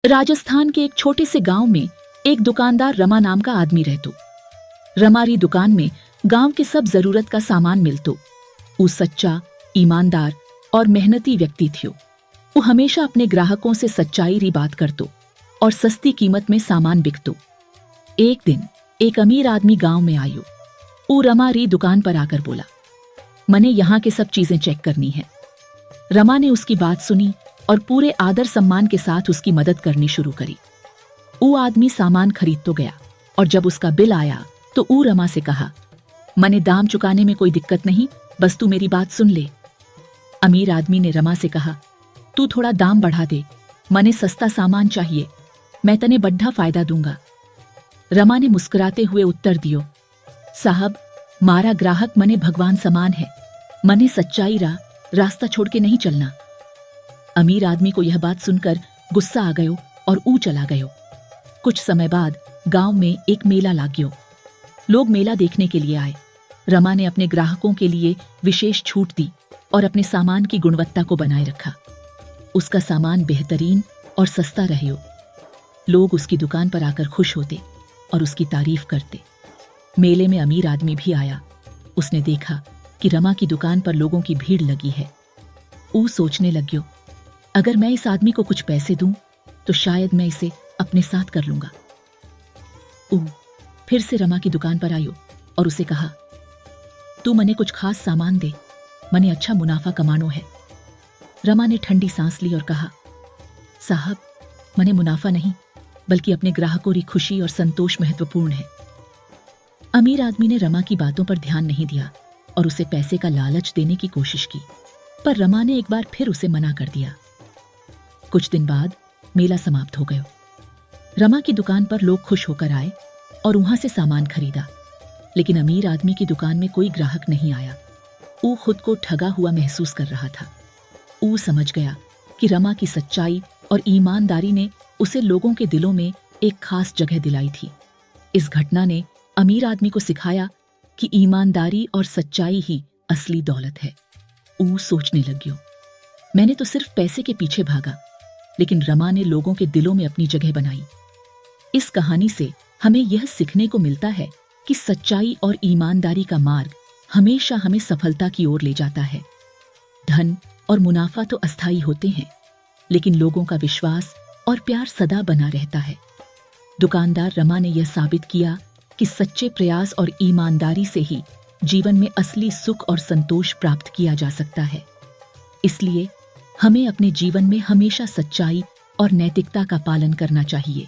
राजस्थान के एक छोटे से गांव में एक दुकानदार रमा नाम का आदमी रहतो। रमारी दुकान में गांव के सब जरूरत का सामान मिलतो। वो सच्चा, ईमानदार और मेहनती व्यक्ति थियो। वो हमेशा अपने ग्राहकों से सच्चाई री बात करतो और सस्ती कीमत में सामान बिकतो। एक दिन एक अमीर आदमी गांव में आयो। वो रमा री दुकान पर आकर बोला, मने यहाँ के सब चीजें चेक करनी है। रमा ने उसकी बात सुनी और पूरे आदर सम्मान के साथ उसकी मदद करनी शुरू करी। वो आदमी सामान खरीद तो गया और जब उसका बिल आया तो वो रमा से कहा, मने दाम चुकाने में कोई दिक्कत नहीं, बस तू मेरी बात सुन ले। अमीर आदमी ने रमा से कहा, तू थोड़ा दाम बढ़ा दे, मने सस्ता सामान चाहिए, मैं तने बड्ढा फायदा दूंगा। रमा ने मुस्कुराते हुए उत्तर दियो, साहब मारा ग्राहक मने भगवान समान है, मने सच्चाई रास्ता छोड़ के नहीं चलना। अमीर आदमी को यह बात सुनकर गुस्सा आ गयो और ऊ चला गयो। कुछ समय बाद गांव में एक मेला लाग गयो। लोग मेला देखने के लिए आए। रमा ने अपने ग्राहकों के लिए विशेष छूट दी और अपने सामान की गुणवत्ता को बनाए रखा। उसका सामान बेहतरीन और सस्ता रहे। लोग उसकी दुकान पर आकर खुश होते और उसकी तारीफ करते। मेले में अमीर आदमी भी आया। उसने देखा कि रमा की दुकान पर लोगों की भीड़ लगी है। वो सोचने लग्यो, अगर मैं इस आदमी को कुछ पैसे दूं तो शायद मैं इसे अपने साथ कर लूंगा। फिर से रमा की दुकान पर आयो और उसे कहा, तू मने कुछ खास सामान दे, मने अच्छा मुनाफा कमानो है। रमा ने ठंडी सांस ली और कहा, साहब मने मुनाफा नहीं बल्कि अपने ग्राहकों की खुशी और संतोष महत्वपूर्ण है। अमीर आदमी ने रमा की बातों पर ध्यान नहीं दिया और उसे पैसे का लालच देने की कोशिश की, पर रमा ने एक बार फिर उसे मना कर दिया। कुछ दिन बाद मेला समाप्त हो गया। रमा की दुकान पर लोग खुश होकर आए और वहां से सामान खरीदा, लेकिन अमीर आदमी की दुकान में कोई ग्राहक नहीं आया। वो खुद को ठगा हुआ महसूस कर रहा था। वो समझ गया कि रमा की सच्चाई और ईमानदारी ने उसे लोगों के दिलों में एक खास जगह दिलाई थी। इस घटना ने अमीर आदमी को सिखाया कि ईमानदारी और सच्चाई ही असली दौलत है। वो सोचने लग्यो, मैंने तो सिर्फ पैसे के पीछे भागा, लेकिन रमा ने लोगों के दिलों में अपनी जगह बनाई। इस कहानी से हमें यह सीखने को मिलता है कि सच्चाई और ईमानदारी का मार्ग हमेशा हमें सफलता की ओर ले जाता है। धन और मुनाफा तो अस्थायी होते हैं, लेकिन लोगों का विश्वास और प्यार सदा बना रहता है। दुकानदार रमा ने यह साबित किया कि सच्चे प्रयास और ईमानदारी से ही जीवन में असली सुख और संतोष प्राप्त किया जा सकता है। इसलिए हमें अपने जीवन में हमेशा सच्चाई और नैतिकता का पालन करना चाहिए।